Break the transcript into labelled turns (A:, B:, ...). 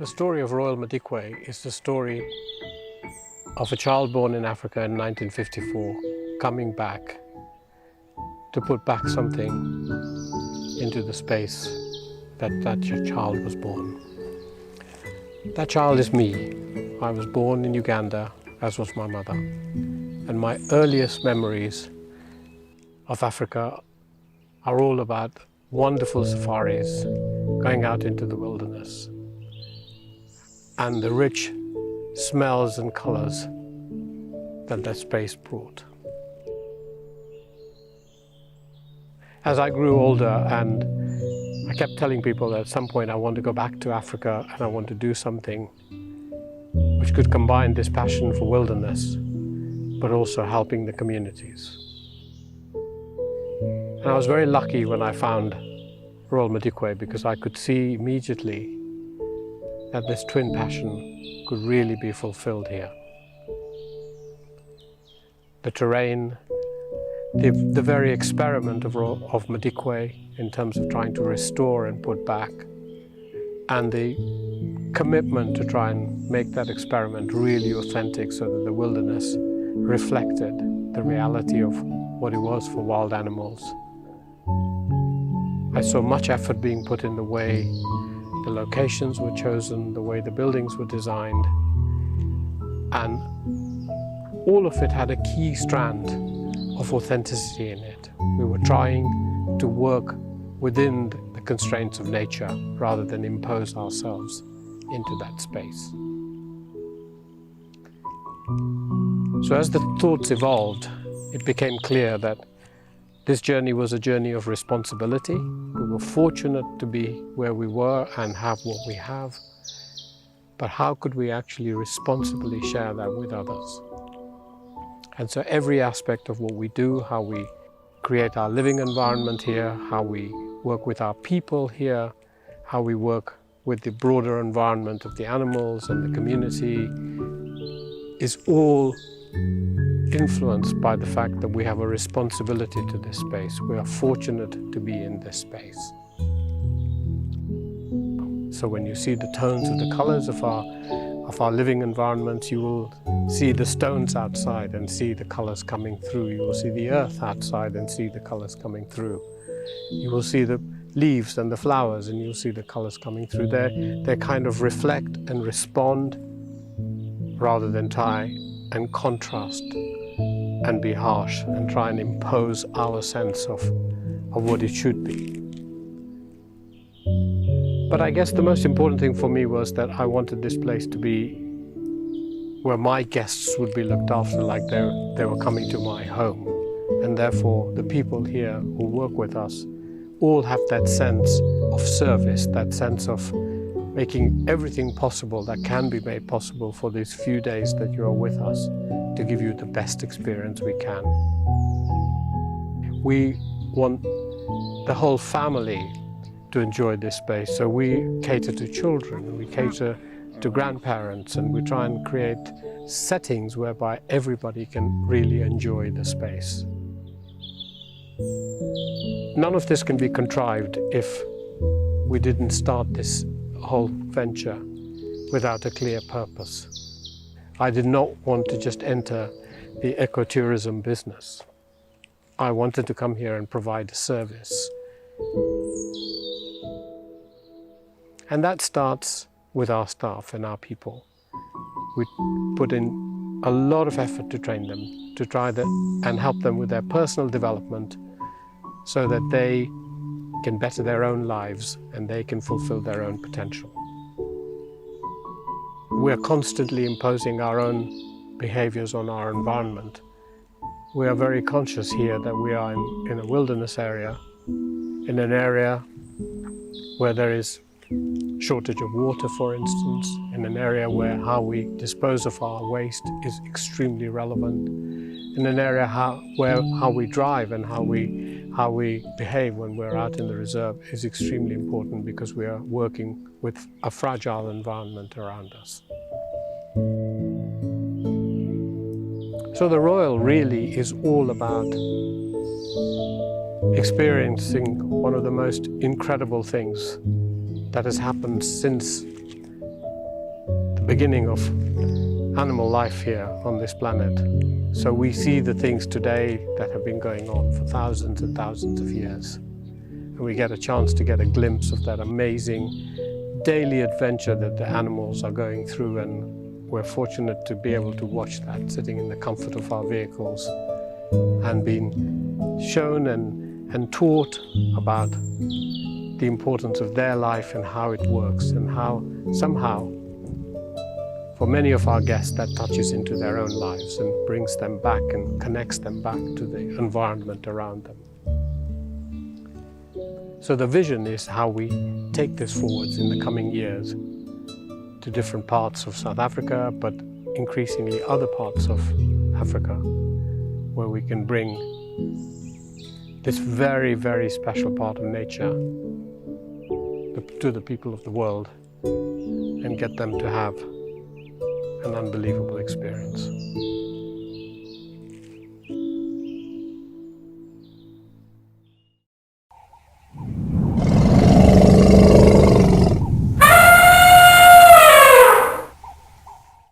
A: The story of Royal Madikwe is the story of a child born in Africa in 1954 coming back to put back something into the space that child was born. That child is me. I was born in Uganda, as was my mother. And my earliest memories of Africa are all about wonderful safaris, going out into the wilderness, and the rich smells and colors that space brought. As I grew older, and I kept telling people that at some point I want to go back to Africa and I want to do something which could combine this passion for wilderness, but also helping the communities. And I was very lucky when I found Royal Madikwe, because I could see immediately that this twin passion could really be fulfilled here. The terrain, the very experiment of Madikwe in terms of trying to restore and put back, and the commitment to try and make that experiment really authentic so that the wilderness reflected the reality of what it was for wild animals. I saw much effort being put in the way the locations were chosen, the way the buildings were designed, and all of it had a key strand of authenticity in it. We were trying to work within the constraints of nature rather than impose ourselves into that space. So as the thoughts evolved, it became clear that this journey was a journey of responsibility. We were fortunate to be where we were and have what we have, but how could we actually responsibly share that with others? And so every aspect of what we do, how we create our living environment here, how we work with our people here, how we work with the broader environment of the animals and the community, is all influenced by the fact that we have a responsibility to this space. We are fortunate to be in this space. So when you see the tones of the colors of our living environments, you will see the stones outside and see the colors coming through. You will see the earth outside and see the colors coming through. You will see the leaves and the flowers and you'll see the colors coming through. They kind of reflect and respond rather than try and contrast and be harsh and try and impose our sense of what it should be. But I guess the most important thing for me was that I wanted this place to be where my guests would be looked after like they were coming to my home. And therefore the people here who work with us all have that sense of service, that sense of making everything possible that can be made possible for these few days that you are with us to give you the best experience we can. We want the whole family to enjoy this space, so we cater to children, we cater to grandparents, and we try and create settings whereby everybody can really enjoy the space. None of this can be contrived if we didn't start this whole venture without a clear purpose. I did not want to just enter the ecotourism business. I wanted to come here and provide a service. And that starts with our staff and our people. We put in a lot of effort to train them, to try and help them with their personal development so that they can better their own lives and they can fulfill their own potential. We're constantly imposing our own behaviors on our environment. We are very conscious here that we are in a wilderness area, in an area where there is shortage of water, for instance, in an area where how we dispose of our waste is extremely relevant, in an area where how we drive and how we behave when we're out in the reserve is extremely important, because we are working with a fragile environment around us. So the Royal really is all about experiencing one of the most incredible things that has happened since beginning of animal life here on this planet. So we see the things today that have been going on for thousands and thousands of years. And we get a chance to get a glimpse of that amazing daily adventure that the animals are going through, and we're fortunate to be able to watch that sitting in the comfort of our vehicles and being shown and taught about the importance of their life and how it works, and how somehow for many of our guests that touches into their own lives and brings them back and connects them back to the environment around them. So the vision is how we take this forwards in the coming years to different parts of South Africa, but increasingly other parts of Africa, where we can bring this very, very special part of nature to the people of the world and get them to have an unbelievable experience.